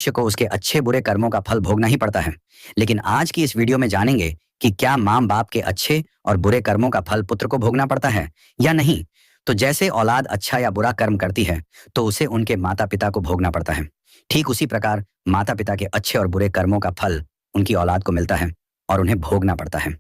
मनुष्य को उसके अच्छे बुरे कर्मों का फल भोगना ही पड़ता है। लेकिन आज की इस वीडियो में जानेंगे कि क्या माँ बाप के अच्छे और बुरे कर्मों का फल पुत्र को भोगना पड़ता है या नहीं। तो जैसे औलाद अच्छा या बुरा कर्म करती है तो उसे उनके माता पिता को भोगना पड़ता है, ठीक उसी प्रकार माता पिता के अच्छे और बुरे कर्मों का फल उनकी औलाद को मिलता है और उन्हें भोगना पड़ता है।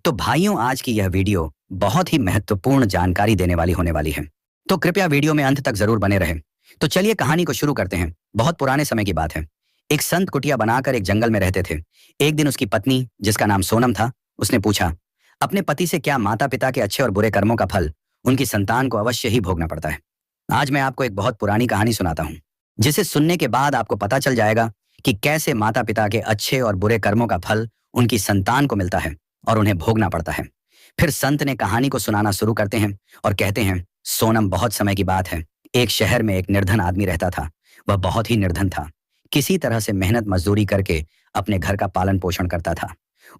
तो भाइयों, आज की यह वीडियो बहुत ही महत्वपूर्ण जानकारी देने वाली होने वाली है, तो कृपया वीडियो में अंत तक जरूर बने रहें। तो चलिए कहानी को शुरू करते हैं। बहुत पुराने समय की बात है। एक संत कुटिया बनाकर एक जंगल में रहते थे। एक दिन उसकी पत्नी, जिसका नाम सोनम था, उसने पूछा अपने पति से, क्या माता पिता के अच्छे और बुरे कर्मों का फल उनकी संतान को अवश्य ही भोगना पड़ता है। आज मैं आपको एक बहुत पुरानी कहानी सुनाता हूँ, जिसे सुनने के बाद आपको पता चल जाएगा कि कैसे माता पिता के अच्छे और बुरे कर्मों का फल उनकी संतान को मिलता है और उन्हें भोगना पड़ता है। फिर संत ने कहानी को सुनाना शुरू करते हैं और कहते हैं, सोनम, बहुत समय की बात है। एक शहर में एक निर्धन आदमी रहता था। वह बहुत ही निर्धन था। किसी तरह से मेहनत मजदूरी करके अपने घर का पालन पोषण करता था।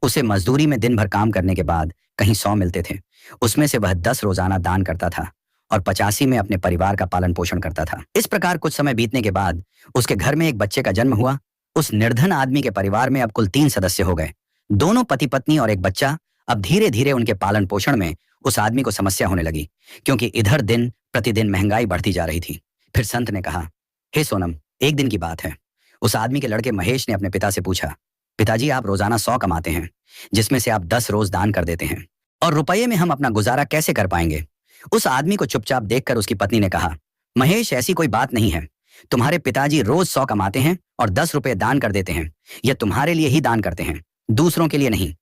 उसे मजदूरी में दिन भर काम करने के बाद कहीं 100 मिलते थे। उसमें से वह 10 रोजाना दान करता था और 85 में अपने परिवार का पालन पोषण करता था। इस प्रकार कुछ समय बीतने के बाद उसके घर में एक बच्चे का जन्म हुआ। उस निर्धन आदमी के परिवार में अब कुल 3 सदस्य हो गए। दोनों पति पत्नी और एक बच्चा। अब धीरे धीरे उनके पालन पोषण में उस आदमी को समस्या होने लगी, क्योंकि इधर दिन प्रतिदिन महंगाई बढ़ती जा रही थी। फिर संत ने कहा, हे सोनम, एक दिन की बात है। उस आदमी के लड़के महेश ने अपने पिता से पूछा, पिताजी, आप रोजाना 100 कमाते हैं, जिसमें से आप 10 रोज दान कर देते हैं, और रुपये में हम अपना गुजारा कैसे कर पाएंगे। उस आदमी को चुपचाप देखकर उसकी पत्नी ने कहा, महेश, ऐसी कोई बात नहीं है। तुम्हारे पिताजी रोज 100 कमाते हैं और 10 रुपए दान कर देते हैं। यह तुम्हारे लिए ही दान करते हैं, दूसरों के लिए नहीं।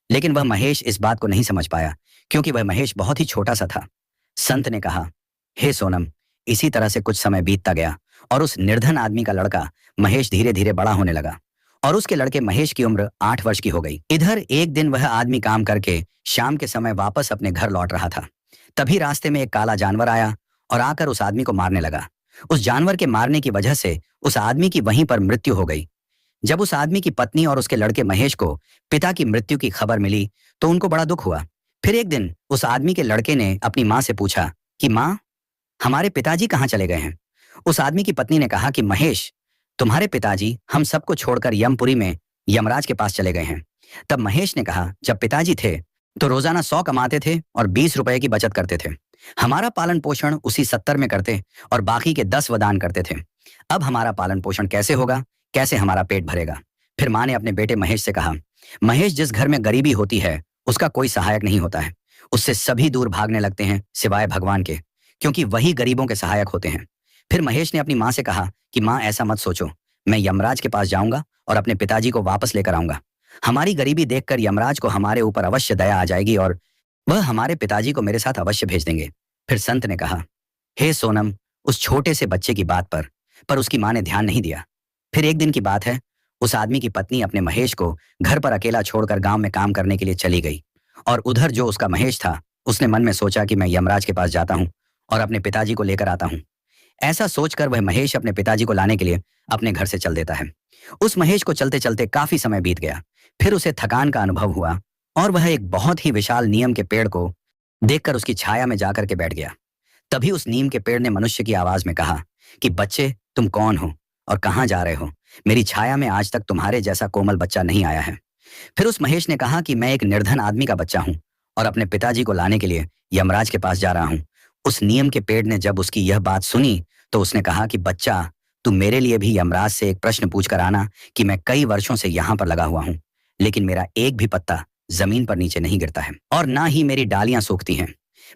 लेकिन वह महेश इस बात को नहीं समझ पाया, क्योंकि वह महेश बहुत ही छोटा सा था। संत ने कहा, हे सोनम, इसी तरह से कुछ समय बीतता गया और उस निर्धन आदमी का लड़का महेश धीरे धीरे बड़ा होने लगा और उसके लड़के महेश की उम्र 8 वर्ष की हो गई। इधर एक दिन वह आदमी काम करके शाम के समय वापस अपने घर लौट रहा था। तभी रास्ते में एक काला जानवर आया और आकर उस आदमी को मारने लगा। उस जानवर के मारने की वजह से उस आदमी की वहीं पर मृत्यु हो गई। जब उस आदमी की पत्नी और उसके लड़के महेश को पिता की मृत्यु की खबर मिली तो उनको बड़ा दुख हुआ। फिर एक दिन उस आदमी के लड़के ने अपनी माँ से पूछा कि माँ, हमारे पिताजी कहाँ चले गए हैं। उस आदमी की पत्नी ने कहा कि महेश, तुम्हारे पिताजी हम सबको छोड़कर यमपुरी में यमराज के पास चले गए हैं। तब महेश ने कहा, जब पिताजी थे तो रोजाना 100 कमाते थे और 20 रुपए की बचत करते थे। हमारा पालन पोषण उसी 70 में करते और बाकी के 10 वदान करते थे। अब हमारा पालन पोषण कैसे होगा, कैसे हमारा पेट भरेगा। फिर माँ ने अपने बेटे महेश से कहा, महेश, जिस घर में गरीबी होती है उसका कोई सहायक नहीं होता है। उससे सभी दूर भागने लगते हैं सिवाय भगवान के, क्योंकि वही गरीबों के सहायक होते हैं। फिर महेश ने अपनी माँ से कहा कि माँ, ऐसा मत सोचो, मैं यमराज के पास जाऊंगा और अपने पिताजी को वापस लेकर आऊंगा। हमारी गरीबी देखकर यमराज को हमारे ऊपर अवश्य दया आ जाएगी और वह हमारे पिताजी को मेरे साथ अवश्य भेज देंगे। फिर संत ने कहा, हे सोनम, उस छोटे से बच्चे की बात पर उसकी माँ ने ध्यान नहीं दिया। फिर एक दिन की बात है, उस आदमी की पत्नी अपने महेश को घर पर अकेला छोड़कर गांव में काम करने के लिए चली गई। और उधर जो उसका महेश था, उसने मन में सोचा कि मैं यमराज के पास जाता हूँ और अपने पिताजी को लेकर आता हूँ। ऐसा सोचकर वह महेश अपने पिताजी को लाने के लिए अपने घर से चल देता है। उस महेश को चलते चलते काफी समय बीत गया। फिर उसे थकान का अनुभव हुआ और वह एक बहुत ही विशाल नीम के पेड़ को देखकर उसकी छाया में जाकर के बैठ गया। तभी उस नीम के पेड़ ने मनुष्य की आवाज में कहा कि बच्चे, तुम कौन हो और कहाँ जा रहे हो। मेरी छाया में आज तक तुम्हारे जैसा कोमल बच्चा नहीं आया है। फिर उस महेश ने कहा कि मैं एक निर्धन आदमी का बच्चा हूँ और अपने पिताजी को लाने के लिए यमराज के पास जा रहा हूँ। उस नीम के पेड़ ने जब उसकी यह बात सुनी तो उसने कहा कि बच्चा, तुम मेरे लिए भी यमराज से एक प्रश्न पूछ कर आना कि मैं कई वर्षों से यहाँ पर लगा हुआ हूँ, लेकिन मेरा एक भी पत्ता जमीन पर नीचे नहीं गिरता है और ना ही मेरी डालियां सूखती हैं।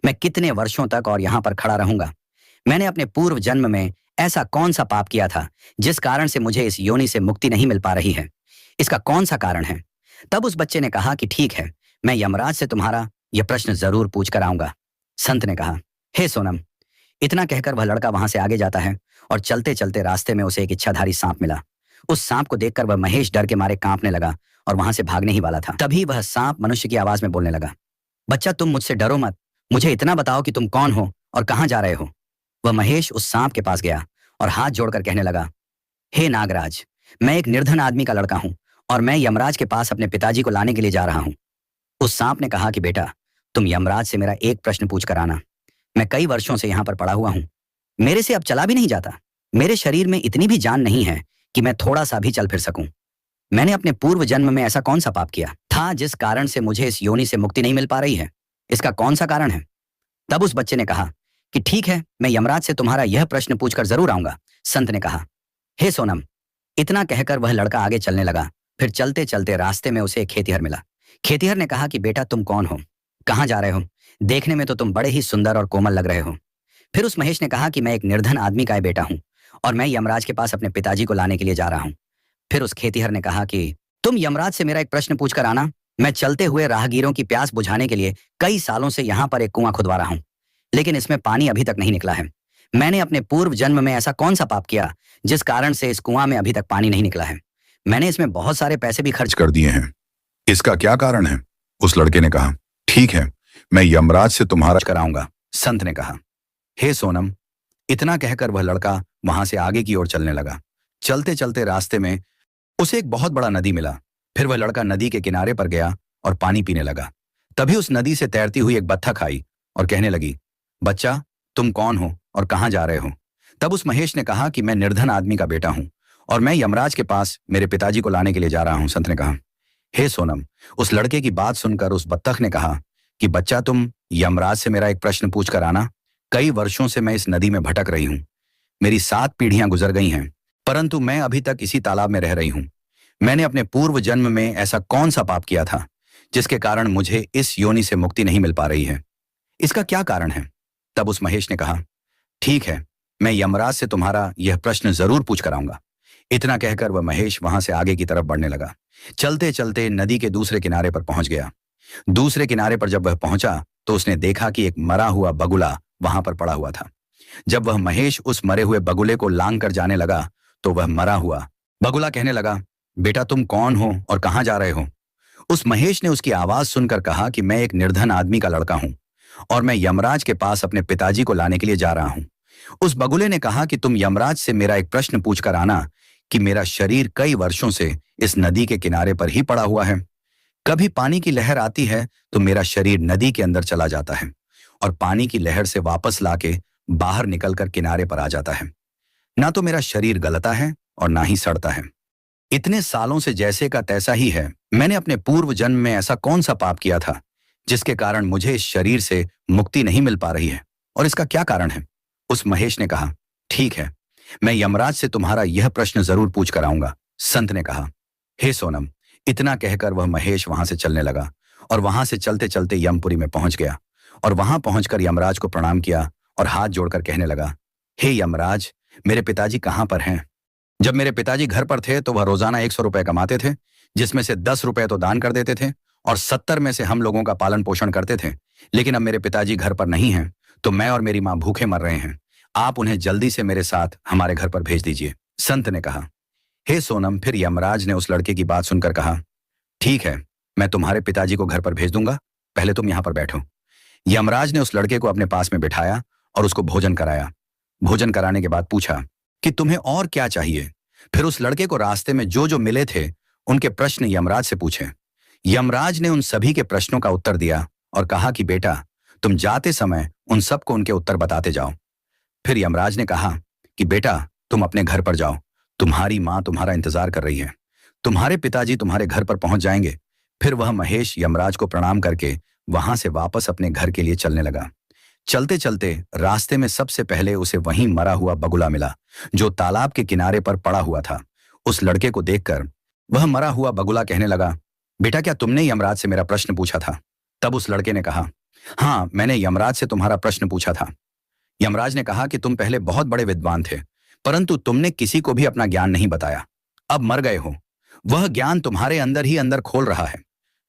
मैं कितने वर्षों तक और यहाँ पर खड़ा रहूंगा। मैंने अपने पूर्व जन्म में ऐसा कौन सा पाप किया था जिस कारण से मुझे इस योनि से मुक्ति नहीं मिल पा रही है। इसका कौन सा कारण है। तब उस बच्चे ने कहा कि ठीक है, मैं यमराज से तुम्हारा यह प्रश्न जरूर पूछ कर आऊंगा। संत ने कहा, हे सोनम। इतना कहकर वह लड़का वहां से आगे जाता है और चलते चलते रास्ते में उसे एक इच्छाधारी सांप मिला। उस सांप को देखकर वह महेश डर के मारे कांपने लगा और वहां से भागने ही वाला था। तभी वह सांप मनुष्य की आवाज में बोलने लगा, बच्चा, तुम मुझसे डरो मत, मुझे इतना बताओ कि तुम कौन हो और कहाँ जा रहे हो। वह महेश उस सांप के पास गया और हाथ जोड़कर कहने लगा, हे नागराज, मैं एक निर्धन आदमी का लड़का हूं और मैं यमराज के पास अपने पिताजी को लाने के लिए जा रहा हूं। उस सांप ने कहा कि बेटा, तुम यमराज से मेरा एक प्रश्न पूछ कर आना। मैं कई वर्षों से यहाँ पर पड़ा हुआ हूँ, मेरे से अब चला भी नहीं जाता। मेरे शरीर में इतनी भी जान नहीं है कि मैं थोड़ा सा भी चल फिर सकूं। मैंने अपने पूर्व जन्म में ऐसा कौन सा पाप किया था जिस कारण से मुझे इस योनि से मुक्ति नहीं मिल पा रही है? इसका कौन सा कारण है? तब उस बच्चे ने कहा कि ठीक है, मैं यमराज से तुम्हारा यह प्रश्न पूछकर जरूर आऊंगा। संत ने कहा, हे सोनम। इतना कहकर वह लड़का आगे चलने लगा। फिर चलते चलते रास्ते में उसे एक खेतिहर मिला। खेतिहर ने कहा कि बेटा, तुम कौन हो, कहाँ जा रहे हो? देखने में तो तुम बड़े ही सुंदर और कोमल लग रहे हो। फिर उस महेश ने कहा कि मैं एक निर्धन आदमी का बेटा हूँ और मैं यमराज के पास अपने पिताजी को लाने के लिए जा रहा हूँ। फिर उस खेतिहर ने कहा कि तुम यमराज से मेरा एक प्रश्न पूछकर आना। मैं चलते हुए राहगीरों की प्यास बुझाने के लिए कई सालों से यहाँ पर एक कुआं खुदवा रहा हूँ, लेकिन इसमें पानी अभी तक नहीं निकला है। मैंने अपने पूर्व जन्म में ऐसा कौन सा पाप किया जिस कारण से इस कुआं में अभी तक पानी नहीं निकला है? मैंने इसमें बहुत सारे पैसे भी खर्च कर दिए हैं। इसका क्या कारण है? उस लड़के ने कहा, ठीक है, मैं यमराज से तुम्हारा कराऊंगा। संत ने कहा, हे सोनम। इतना कहकर वह लड़का वहां से आगे की ओर चलने लगा। चलते चलते रास्ते में उसे एक बहुत बड़ा नदी मिला। फिर वह लड़का नदी के किनारे पर गया और पानी पीने लगा। तभी उस नदी से तैरती हुई एक बत्तख आई और कहने लगी, बच्चा, तुम कौन हो और कहाँ जा रहे हो? तब उस महेश ने कहा कि मैं निर्धन आदमी का बेटा हूं और मैं यमराज के पास मेरे पिताजी को लाने के लिए जा रहा हूं। संत ने कहा, हे सोनम। उस लड़के की बात सुनकर उस बत्तख ने कहा कि बच्चा, तुम यमराज से मेरा एक प्रश्न पूछ कर आना। कई वर्षों से मैं इस नदी में भटक रही हूं। मेरी 7 पीढ़ियां गुजर गई हैं, परंतु मैं अभी तक इसी तालाब में रह रही हूं। मैंने अपने पूर्व जन्म में ऐसा कौन सा पाप किया था जिसके कारण मुझे इस योनि से मुक्ति नहीं मिल पा रही है? इसका क्या कारण है? तब उस महेश ने कहा, ठीक है, मैं यमराज से तुम्हारा यह प्रश्न जरूर पूछ कर आऊंगा। इतना कहकर वह महेश वहां से आगे की तरफ बढ़ने लगा। चलते चलते नदी के दूसरे किनारे पर पहुंच गया। दूसरे किनारे पर जब वह पहुंचा तो उसने देखा कि एक मरा हुआ बगुला वहां पर पड़ा हुआ था। जब वह महेश उस मरे हुए बगुले को लांग कर जाने लगा तो वह मरा हुआ बगुला कहने लगा, बेटा, तुम कौन हो और कहाँ जा रहे हो? उस महेश ने उसकी आवाज सुनकर कहा कि मैं एक निर्धन आदमी का लड़का हूं और मैं यमराज के पास अपने पिताजी को लाने के लिए जा रहा हूं। उस बगुले ने कहा कि तुम यमराज से मेरा एक प्रश्न पूछकर आना कि मेरा शरीर कई वर्षों से इस नदी के किनारे पर ही पड़ा हुआ है। कभी पानी की लहर आती है तो मेरा शरीर नदी के अंदर चला जाता है और पानी की लहर से वापस लाके बाहर निकलकर किनारे पर आ जाता है। ना तो मेरा शरीर गलता है और ना ही सड़ता है। इतने सालों से जैसे का तैसा ही है। मैंने अपने पूर्व जन्म में ऐसा कौन सा पाप किया था जिसके कारण मुझे इस शरीर से मुक्ति नहीं मिल पा रही है, और इसका क्या कारण है? उस महेश ने कहा, ठीक है, मैं यमराज से तुम्हारा यह प्रश्न जरूर पूछ कर आऊंगा। संत ने कहा, हे सोनम। इतना कहकर वह महेश वहां से चलने लगा और वहां से चलते चलते यमपुरी में पहुंच गया और वहां पहुंचकर यमराज को प्रणाम किया और हाथ जोड़कर कहने लगा, हे यमराज, मेरे पिताजी कहाँ पर हैं? जब मेरे पिताजी घर पर थे तो वह रोजाना 100 रुपए कमाते थे, जिसमें से 10 रुपए तो दान कर देते थे और 70 में से हम लोगों का पालन पोषण करते थे। लेकिन अब मेरे पिताजी घर पर नहीं हैं, तो मैं और मेरी माँ भूखे मर रहे हैं। आप उन्हें जल्दी से मेरे साथ हमारे घर पर भेज दीजिए। संत ने कहा, हे सोनम। फिर यमराज ने उस लड़के की बात सुनकर कहा, ठीक है, मैं तुम्हारे पिताजी को घर पर भेज दूंगा, पहले तुम यहां पर बैठो। यमराज ने उस लड़के को अपने पास में बिठाया और उसको भोजन कराया। भोजन कराने के बाद पूछा कि तुम्हें और क्या चाहिए? फिर उस लड़के को रास्ते में जो जो मिले थे उनके प्रश्न यमराज से पूछे। यमराज ने उन सभी के प्रश्नों का उत्तर दिया और कहा कि बेटा, तुम जाते समय उन सबको उनके उत्तर बताते जाओ। फिर यमराज ने कहा कि बेटा, तुम अपने घर पर जाओ, तुम्हारी माँ तुम्हारा इंतजार कर रही है। तुम्हारे पिताजी तुम्हारे घर पर पहुंच जाएंगे। फिर वह महेश यमराज को प्रणाम करके वहां से वापस अपने घर के लिए चलने लगा। चलते चलते रास्ते में सबसे पहले उसे वहीं मरा हुआ बगुला मिला जो तालाब के किनारे पर पड़ा हुआ था। उस लड़के को देखकर वह मरा हुआ बगुला कहने लगा, बेटा, क्या तुमने यमराज से मेरा प्रश्न पूछा था? तब उस लड़के ने कहा, हाँ, मैंने यमराज से तुम्हारा प्रश्न पूछा था। यमराज ने कहा कि तुम पहले बहुत बड़े विद्वान थे, परंतु तुमने किसी को भी अपना ज्ञान नहीं बताया। अब मर गए हो, वह ज्ञान तुम्हारे अंदर ही अंदर खोल रहा है।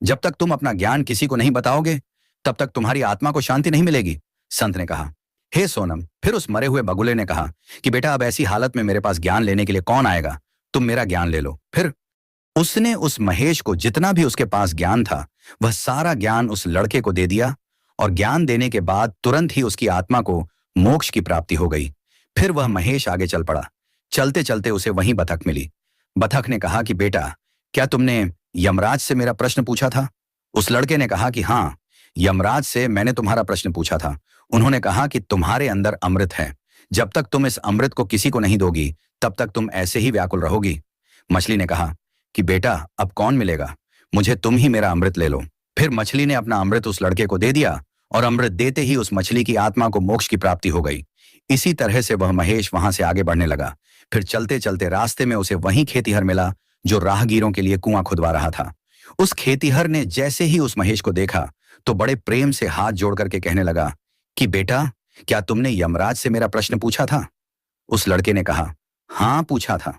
जब तक तुम अपना ज्ञान किसी को नहीं बताओगे तब तक तुम्हारी आत्मा को शांति नहीं मिलेगी। संत ने कहा, हे सोनम। फिर उस मरे हुए बगुले ने कहा कि बेटा, अब ऐसी हालत में मेरे पास ज्ञान लेने के लिए कौन आएगा? तुम मेरा ज्ञान ले लो। फिर उसने उस महेश को जितना भी उसके पास ज्ञान था वह सारा ज्ञान उस लड़के को दे दिया और ज्ञान देने के बाद तुरंत ही उसकी आत्मा को मोक्ष की प्राप्ति हो गई। फिर वह महेश आगे चल पड़ा। चलते चलते उसे वहीं बतख मिली। बतख ने कहा कि बेटा, क्या तुमने यमराज से मेरा प्रश्न पूछा था? उस लड़के ने कहा कि हाँ, यमराज से मैंने तुम्हारा प्रश्न पूछा था। उन्होंने कहा कि तुम्हारे अंदर अमृत है, जब तक तुम इस अमृत को किसी को नहीं दोगी तब तक तुम ऐसे ही व्याकुल रहोगी। मछली ने कहा कि बेटा अब कौन मिलेगा, मुझे तुम ही मेरा अमृत ले लो। फिर मछली ने अपना अमृत उस लड़के को दे दिया और अमृत देते ही उस मछली की आत्मा को मोक्ष की प्राप्ति हो गई। इसी तरह से वह महेश वहां से आगे बढ़ने लगा। फिर चलते चलते रास्ते में उसे वही खेतीहर मिला जो राहगीरों के लिए कुआं खुदवा रहा था। उस खेतीहर ने जैसे ही उस महेश को देखा तो बड़े प्रेम से हाथ जोड़ करके कहने लगा कि बेटा क्या तुमने यमराज से मेरा प्रश्न पूछा था? उस लड़के ने कहा हाँ पूछा था।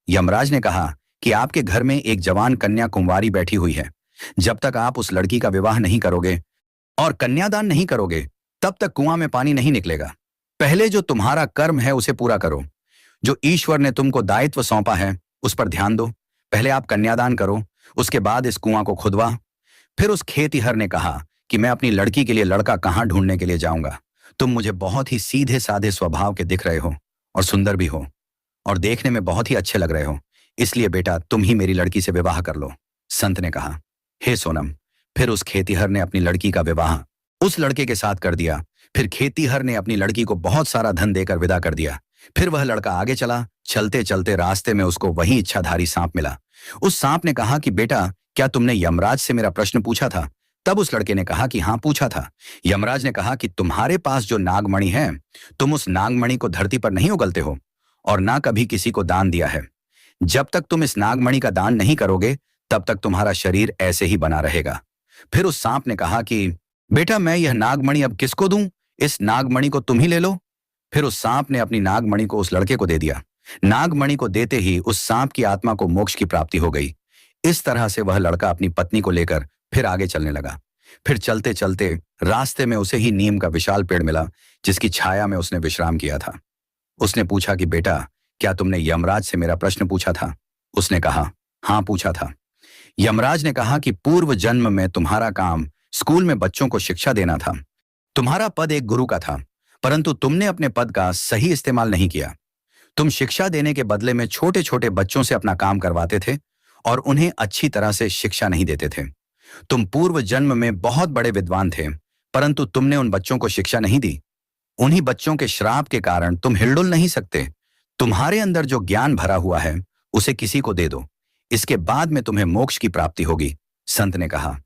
यमराज ने कहा कि आपके घर में एक जवान कन्या कुंवारी बैठी हुई है। जब तक आप उस लड़की का विवाह नहीं करोगे और कन्यादान नहीं करोगे तब तक कुआं में पानी नहीं निकलेगा। पहले जो तुम्हारा कर्म है उसे पूरा करो। जो ईश्वर ने तुमको दायित्व सौंपा है उस पर ध्यान दो। पहले आप कन्यादान करो, उसके बाद इस कुआं को खुदवा। फिर उस खेतीहर ने कहा कि मैं अपनी लड़की के लिए लड़का कहां ढूंढने के लिए जाऊंगा। तुम मुझे बहुत ही सीधे साधे स्वभाव के दिख रहे हो और सुंदर भी हो और देखने में बहुत ही अच्छे लग रहे हो, इसलिए बेटा तुम ही मेरी लड़की से विवाह कर लो। संत ने कहा हे सोनम। फिर उस खेतीहर ने अपनी लड़की का विवाह उस लड़के के साथ कर दिया। फिर खेतीहर ने अपनी लड़की को बहुत सारा धन देकर विदा कर दिया। फिर वह लड़का आगे चला। चलते चलते रास्ते में उसको वही इच्छाधारी सांप मिला। उस सांप ने कहा कि बेटा क्या तुमने यमराज से मेरा प्रश्न पूछा था? तब उस लड़के ने कहा कि हाँ पूछा था। यमराज ने कहा कि तुम्हारे पास जो नागमणि है तुम उस नागमणि को धरती पर नहीं उगलते हो और ना कभी किसी को दान दिया है। जब तक तुम इस नागमणि का दान नहीं करोगे तब तक तुम्हारा शरीर ऐसे ही बना रहेगा। फिर उस सांप ने कहा कि बेटा मैं यह नागमणि अब किसको दूं? इस नागमणि को तुम ही ले लो। फिर उस सांप ने अपनी नागमणि को उस लड़के को दे दिया। नागमणि को देते ही उस सांप की आत्मा को मोक्ष की प्राप्ति हो गई। इस तरह से वह लड़का अपनी पत्नी को लेकर फिर आगे चलने लगा। फिर चलते चलते रास्ते में उसे ही नीम का विशाल पेड़ मिला जिसकी छाया में उसने विश्राम किया था। उसने पूछा कि बेटा क्या तुमने यमराज से मेरा प्रश्न पूछा था? उसने कहा हाँ पूछा था। यमराज ने कहा कि पूर्व जन्म में तुम्हारा काम स्कूल में बच्चों को शिक्षा देना था। तुम्हारा पद एक गुरु का था, परंतु तुमने अपने पद का सही इस्तेमाल नहीं किया। तुम शिक्षा देने के बदले में छोटे छोटे बच्चों से अपना काम करवाते थे और उन्हें अच्छी तरह से शिक्षा नहीं देते थे। तुम पूर्व जन्म में बहुत बड़े विद्वान थे, परंतु तुमने उन बच्चों को शिक्षा नहीं दी। उन्हीं बच्चों के श्राप के कारण तुम हिलडुल नहीं सकते। तुम्हारे अंदर जो ज्ञान भरा हुआ है उसे किसी को दे दो, इसके बाद में तुम्हें मोक्ष की प्राप्ति होगी। संत ने कहा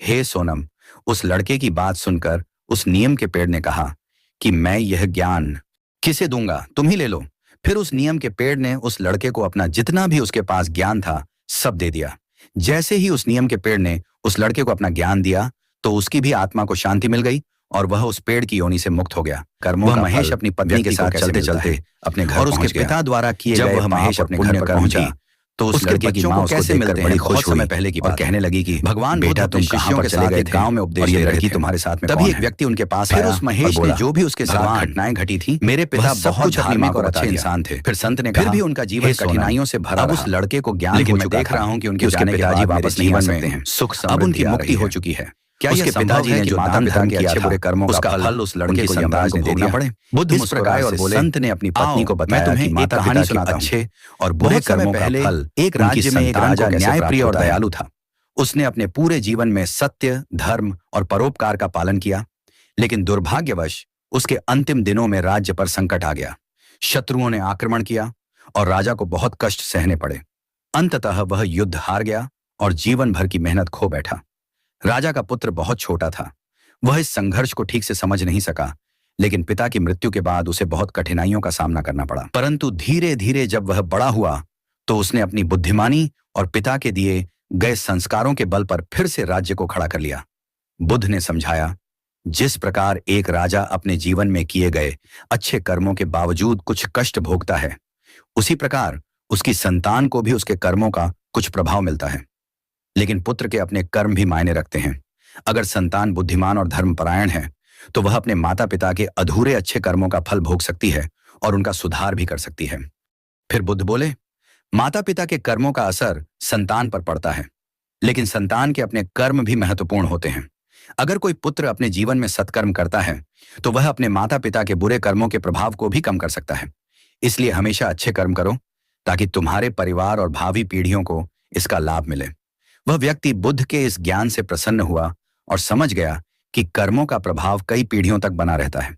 हे सोनम। उस लड़के की बात सुनकर उस नियम के पेड़ ने कहा कि मैं यह ज्ञान किसे दूंगा, तुम ही ले लो। फिर उस नियम के पेड़ ने उस लड़के को अपना जितना भी उसके पास ज्ञान था सब दे दिया। जैसे ही उस नियम के पेड़ ने उस लड़के को अपना ज्ञान दिया तो उसकी भी आत्मा को शांति मिल गई और वह उस पेड़ की योनि से मुक्त हो गया। कर्मों का महेश अपनी पत्नी के साथ चलते चलते अपने घर और उसके पिता द्वारा किए गए वह महेश अपने घर पर पहुंचा तो उस लड़के की मां उसको देखकर बड़ी खुश हुई पहले की बात कहने लगी कि भगवान बेटा तुम शिष्यों के साथ एक गांव में उपदेश दे रही थी, तुम्हारे साथ में तभी एक व्यक्ति उनके पास आया। फिर उस महेश ने जो भी उसके साथ घटनाएं घटी थी, मेरे पिता बहुत धार्मिक और अच्छे इंसान थे। फिर संत ने कहा भी उनका जीवन कठिनाइयों से भरा। अब उस लड़के को ज्ञान हो चुका, देख रहा हूँ कि उनके पिताजी वापस नहीं आ सकते हैं, सुख अब उनकी मुक्ति हो चुकी है। क्या उसके पिताजी ने जो माता पिता के अच्छे बुरे कर्मों का फल उस लड़के को यमराज ने दे दिया पड़े? बुद्ध मुस्कुराए और बोले संत ने अपनी पत्नी को बताया तुम्हें माता कहानी सुनाता अच्छे और बुरे कर्मों का फल। एक राज्य में एक राजा न्यायप्रिय और दयालु था। उसने अपने पूरे जीवन में सत्य, धर्म और परोपकार का पालन किया, लेकिन दुर्भाग्यवश उसके अंतिम दिनों में राज्य पर संकट आ गया। शत्रुओं ने आक्रमण किया और राजा को बहुत कष्ट सहने पड़े। अंततः वह युद्ध हार गया और जीवन भर की मेहनत खो बैठा। राजा का पुत्र बहुत छोटा था। वह इस संघर्ष को ठीक से समझ नहीं सका, लेकिन पिता की मृत्यु के बाद उसे बहुत कठिनाइयों का सामना करना पड़ा। परंतु धीरे धीरे जब वह बड़ा हुआ तो उसने अपनी बुद्धिमानी और पिता के दिए गए संस्कारों के बल पर फिर से राज्य को खड़ा कर लिया। बुद्ध ने समझाया, जिस प्रकार एक राजा अपने जीवन में किए गए अच्छे कर्मों के बावजूद कुछ कष्ट भोगता है, उसी प्रकार उसकी संतान को भी उसके कर्मों का कुछ प्रभाव मिलता है। लेकिन पुत्र के अपने कर्म भी मायने रखते हैं। अगर संतान बुद्धिमान और धर्मपरायण है तो वह अपने माता पिता के अधूरे अच्छे कर्मों का फल भोग सकती है और उनका सुधार भी कर सकती है। फिर बुद्ध बोले, माता पिता के कर्मों का असर संतान पर पड़ता है, लेकिन संतान के अपने कर्म भी महत्वपूर्ण होते हैं। अगर कोई पुत्र अपने जीवन में सत्कर्म करता है तो वह अपने माता पिता के बुरे कर्मों के प्रभाव को भी कम कर सकता है। इसलिए हमेशा अच्छे कर्म करो ताकि तुम्हारे परिवार और भावी पीढ़ियों को इसका लाभ मिले। वह व्यक्ति बुद्ध के इस ज्ञान से प्रसन्न हुआ और समझ गया कि कर्मों का प्रभाव कई पीढ़ियों तक बना रहता है।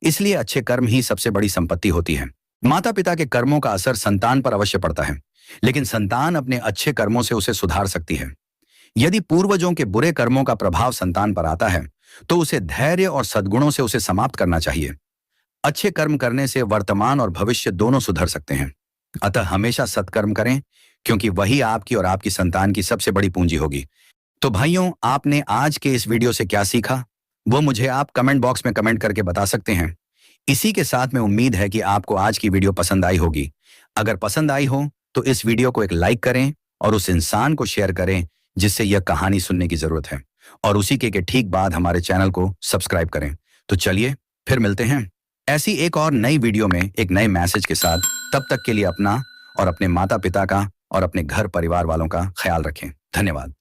इसलिए अच्छे कर्म ही सबसे बड़ी संपत्ति होती है। माता पिता के कर्मों का असर संतान पर अवश्य पड़ता है, लेकिन संतान अपने अच्छे कर्मों से उसे सुधार सकती है। यदि पूर्वजों के बुरे कर्मों का प्रभाव संतान पर आता है, तो उसे धैर्य और सद्गुणों से उसे समाप्त करना चाहिए। अच्छे कर्म करने से वर्तमान और भविष्य दोनों सुधर सकते हैं। अतः हमेशा सत्कर्म करें, क्योंकि वही आपकी और आपकी संतान की सबसे बड़ी पूंजी होगी। तो भाइयों, आपने आज के इस वीडियो से क्या सीखा, वो मुझे आप कमेंट बॉक्स में कमेंट करके बता सकते हैं। इसी के साथ में उम्मीद है कि आपको आज की वीडियो पसंद आई होगी। अगर पसंद आई हो तो इस वीडियो को एक लाइक करें और उस इंसान को शेयर करें जिससे यह कहानी सुनने की जरूरत है, और उसी के ठीक बाद हमारे चैनल को सब्सक्राइब करें। तो चलिए फिर मिलते हैं ऐसी एक और नई वीडियो में एक नए मैसेज के साथ। तब तक के लिए अपना और अपने माता पिता का और अपने घर परिवार वालों का ख्याल रखें। धन्यवाद।